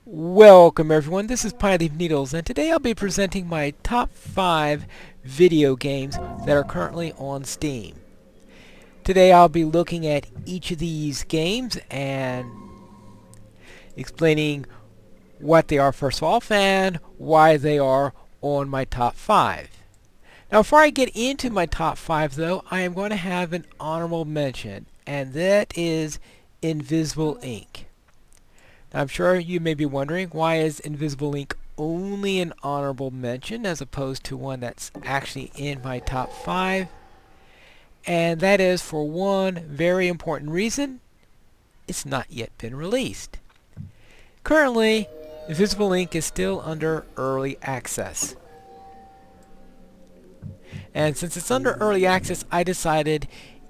Welcome everyone, this is Pineleaf Needles, and today I'll be presenting my top 5 video games that are currently on Steam. Today I'll be looking at each of these games and explaining what they are first of all and why they are on my top 5. Now before I get into my top 5 though, I am going to have an honorable mention, and that is Invisible Ink. I'm sure you may be wondering, why is Invisible Ink only an honorable mention as opposed to one that's actually in my top 5? And that is for one very important reason: it's not yet been released. Currently, Invisible Ink is still under early access. And since it's under early access, I decided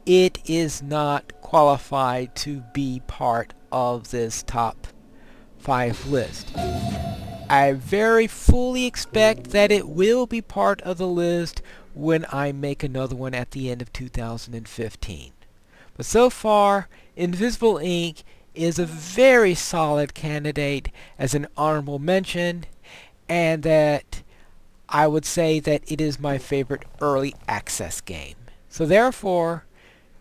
it is not qualified to be part of this top 5 list. I very fully expect that it will be part of the list when I make another one at the end of 2015. But so far, Invisible Ink is a very solid candidate as an honorable mention, and that I would say that it is my favorite early access game. So therefore,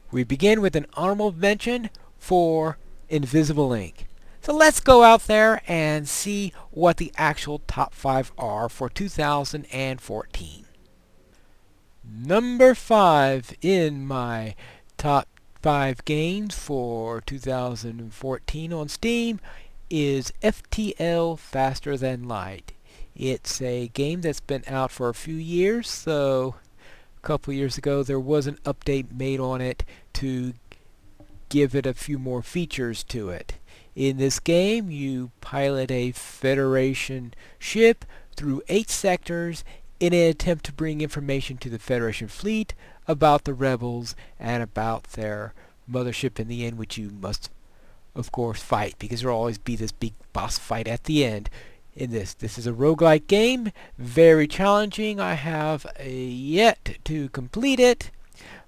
we begin with an honorable mention for Invisible Ink. So let's go out there and see what the actual top 5 are for 2014. Number 5 in my top 5 games for 2014 on Steam is FTL Faster Than Light. It's a game that's been out for a few years, so a couple years ago there was an update made on it to give it a few more features to it. In this game, you pilot a Federation ship through 8 sectors in an attempt to bring information to the Federation fleet about the rebels and about their mothership in the end, which you must, of course, fight, because there will always be this big boss fight at the end. In this is a roguelike game, very challenging. I have yet to complete it,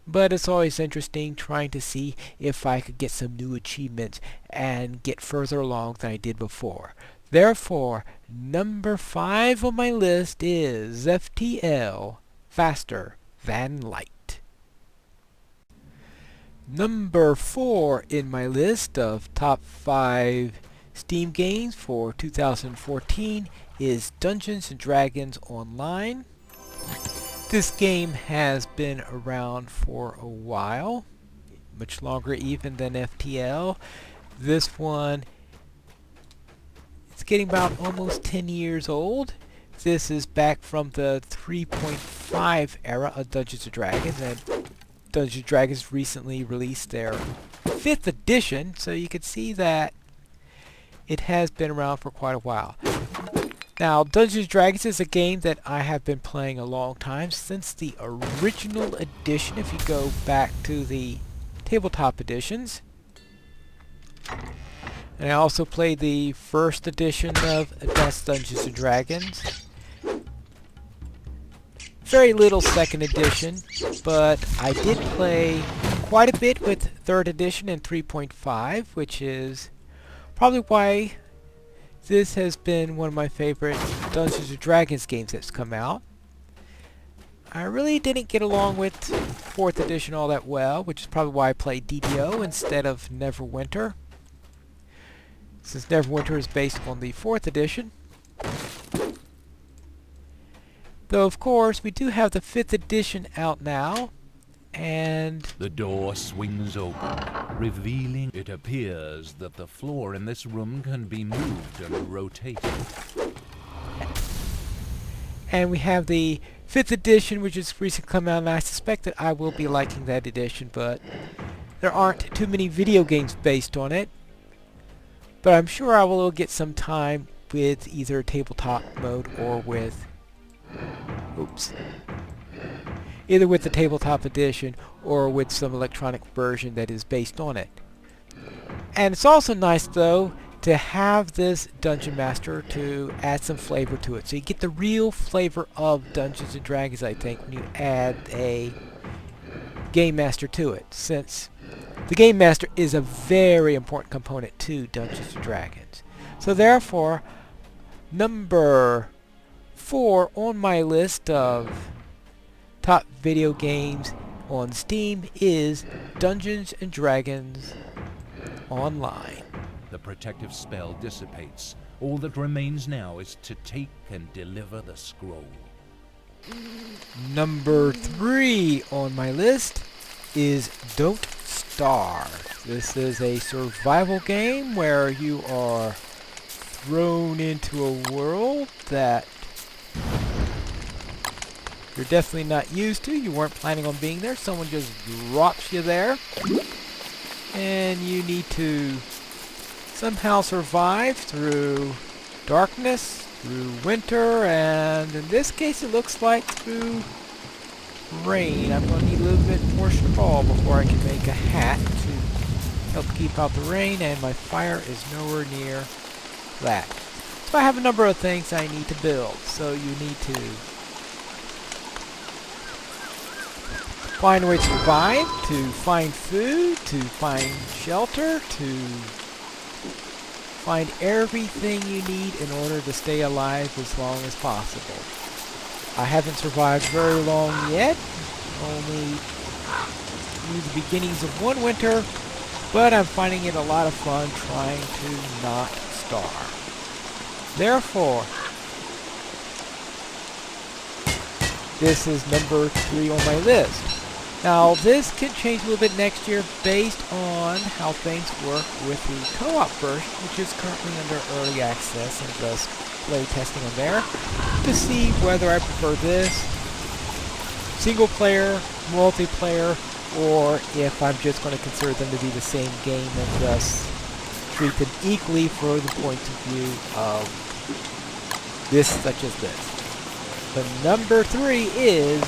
but it's always interesting trying to see if I could get some new achievements and get further along than I did before. Therefore, number 5 on my list is FTL Faster Than Light. Number 4 in my list of top 5 Steam games for 2014 is Dungeons & Dragons Online. This game has been around for a while, much longer even than FTL. This one is getting about almost 10 years old. This is back from the 3.5 era of Dungeons & Dragons, and Dungeons & Dragons recently released their 5th edition, so you can see that it has been around for quite a while. Now, Dungeons & Dragons is a game that I have been playing a long time, since the original edition, if you go back to the tabletop editions. And I also played the first edition of Advanced Dungeons & Dragons. Very little second edition, but I did play quite a bit with 3rd edition and 3.5, which is probably why this has been one of my favorite Dungeons & Dragons games that's come out. I really didn't get along with 4th edition all that well, which is probably why I played DDO instead of Neverwinter, since Neverwinter is based on the 4th edition. Though of course we do have the 5th edition out now, and the door swings open, revealing it appears that the floor in this room can be moved and rotated. And we have the 5th edition, which has recently come out, and I suspect that I will be liking that edition, but there aren't too many video games based on it. But I'm sure I will get some time with either tabletop mode or with either with the tabletop edition or with some electronic version that is based on it. And it's also nice though to have this Dungeon Master to add some flavor to it. So you get the real flavor of Dungeons & Dragons, I think, when you add a Game Master to it, since the Game Master is a very important component to Dungeons & Dragons. So therefore, number 4 on my list of top video games on Steam is Dungeons and Dragons Online. The protective spell dissipates. All that remains now is to take and deliver the scroll. Number 3 on my list is Don't Starve. This is a survival game where you are thrown into a world that you're definitely not used to. You weren't planning on being there. Someone just drops you there. And you need to somehow survive through darkness, through winter, and in this case it looks like through rain. I'm going to need a little bit more straw before I can make a hat to help keep out the rain, and my fire is nowhere near that. So I have a number of things I need to build. So you need to find a way to survive, to find food, to find shelter, to find everything you need in order to stay alive as long as possible. I haven't survived very long yet, only through the beginnings of one winter, but I'm finding it a lot of fun trying to not starve. Therefore, this is number 3 on my list. Now, this could change a little bit next year based on how things work with the co-op version, which is currently under early access and just play testing on there, to see whether I prefer this single player, multiplayer, or if I'm just going to consider them to be the same game and just treat them equally for the points of view of this such as this. The number 3 is...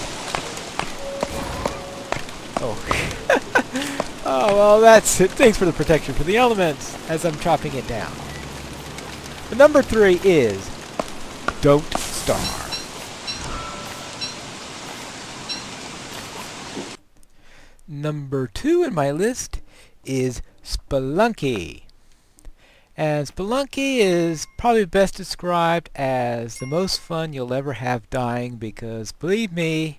Oh, well, that's it. Thanks for the protection for the elements as I'm chopping it down. The number 3 is Don't Starve. Number 2 in my list is Spelunky. And Spelunky is probably best described as the most fun you'll ever have dying, because believe me,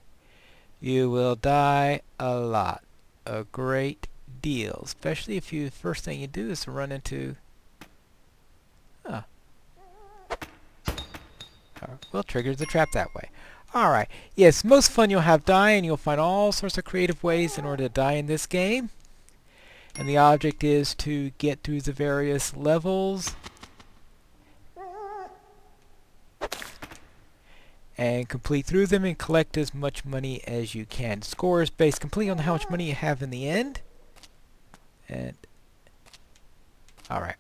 you will die a lot. A great deal. Especially if the first thing you do is to run into... Well, triggers the trap that way. Alright. Yes, most fun you'll have dying. You'll find all sorts of creative ways in order to die in this game. And the object is to get through the various levels and complete through them and collect as much money as you can. Score is based completely on how much money you have in the end. And alright,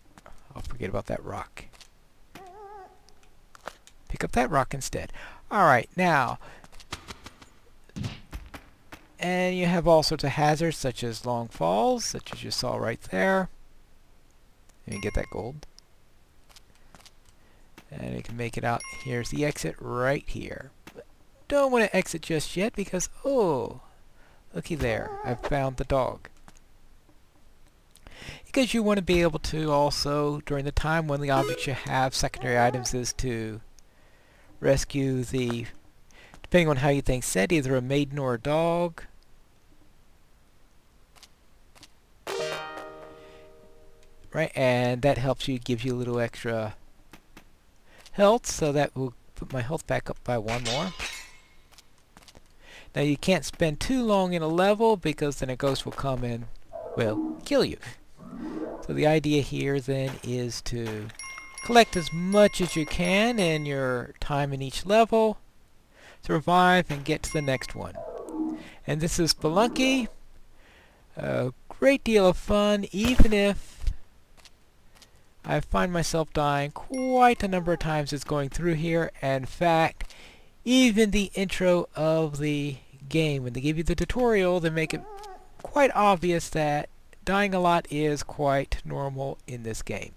I'll forget about that rock. Pick up that rock instead. Alright, now, and you have all sorts of hazards such as long falls, such as you saw right there. And you get that gold. And you can make it out. Here's the exit right here. But don't want to exit just yet because, oh, looky there. I've found the dog. Because you want to be able to also, during the time when the objects you have, secondary items, is to rescue the, depending on how you think set, either a maiden or a dog. Right, and that helps you, gives you a little extra health, so that will put my health back up by 1 more. Now you can't spend too long in a level because then a ghost will come and, well, kill you. So the idea here then is to collect as much as you can in your time in each level, survive, and get to the next one. And this is Spelunky. A great deal of fun, even if I find myself dying quite a number of times as going through here. In fact, even the intro of the game, when they give you the tutorial, they make it quite obvious that dying a lot is quite normal in this game.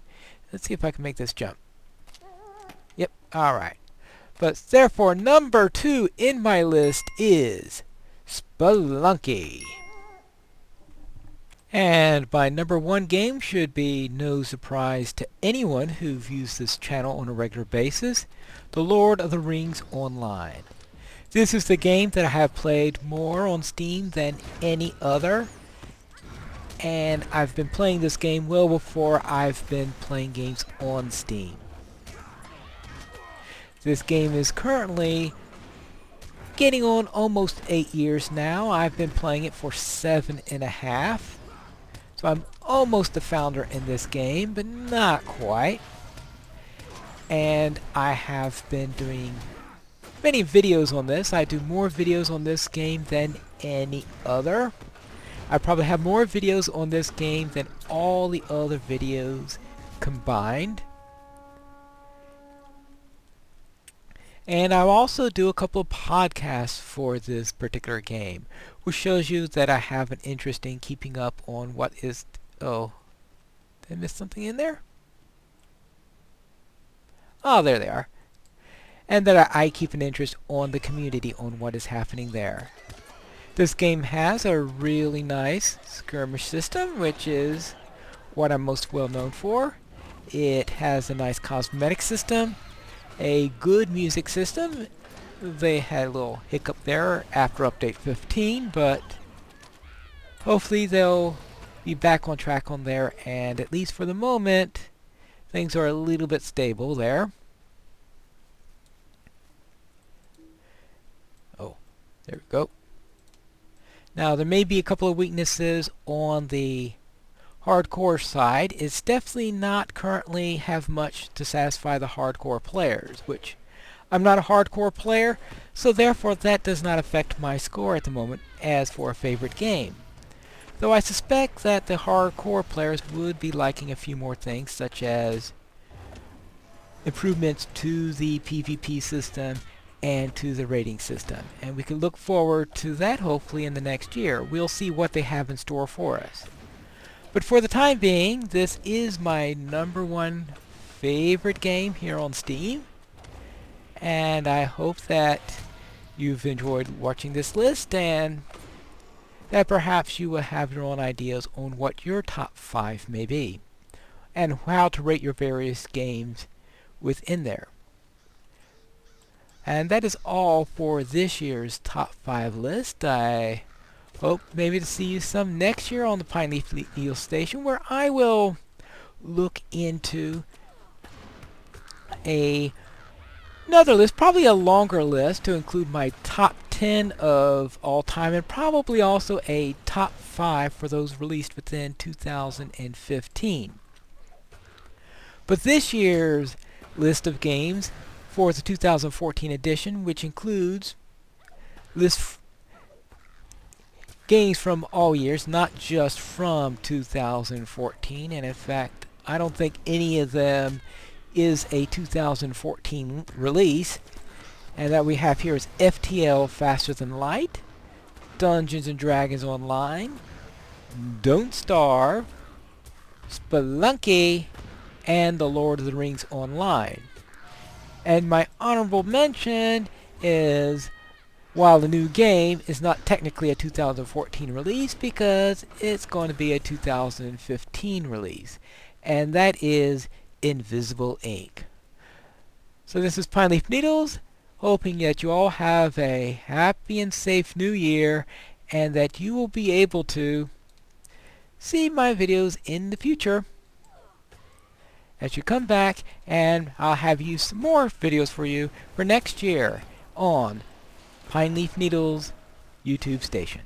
Let's see if I can make this jump. Yep, alright. But therefore, number 2 in my list is Spelunky. And my number one game should be no surprise to anyone who views this channel on a regular basis, The Lord of the Rings Online. This is the game that I have played more on Steam than any other, and I've been playing this game well before I've been playing games on Steam. This game is currently getting on almost 8 years now. I've been playing it for 7.5. So I'm almost the founder in this game, but not quite. And I have been doing many videos on this. I do more videos on this game than any other. I probably have more videos on this game than all the other videos combined. And I also do a couple of podcasts for this particular game, which shows you that I have an interest in keeping up on what is... Oh, did I miss something in there? Oh, there they are. And that I keep an interest on the community, on what is happening there. This game has a really nice skirmish system, which is what I'm most well known for. It has a nice cosmetic system, a good music system. They had a little hiccup there after update 15, but hopefully they'll be back on track on there, and at least for the moment things are a little bit stable there. Oh, there we go. Now there may be a couple of weaknesses on the hardcore side. It's definitely not currently have much to satisfy the hardcore players, which I'm not a hardcore player, so therefore that does not affect my score at the moment as for a favorite game. Though I suspect that the hardcore players would be liking a few more things, such as improvements to the PvP system and to the rating system. And we can look forward to that hopefully in the next year. We'll see what they have in store for us. But for the time being, this is my number one favorite game here on Steam. And I hope that you've enjoyed watching this list, and that perhaps you will have your own ideas on what your top 5 may be, and how to rate your various games within there. And that is all for this year's top 5 list. I hope maybe to see you some next year on the Pineleaf Needle Station, where I will look into another list, probably a longer list, to include my top 10 of all time, and probably also a top 5 for those released within 2015. But this year's list of games for the 2014 edition, which includes games from all years, not just from 2014, and in fact I don't think any of them is a 2014 release. And that we have here is FTL Faster Than Light, Dungeons and Dragons Online, Don't Starve, Spelunky, and The Lord of the Rings Online. And my honorable mention is, while the new game is not technically a 2014 release because it's going to be a 2015 release, and that is Invisible Ink. So this is Pineleaf Needles, hoping that you all have a happy and safe new year, and that you will be able to see my videos in the future as you come back, and I'll have you some more videos for you for next year on Pineleaf Needles YouTube station.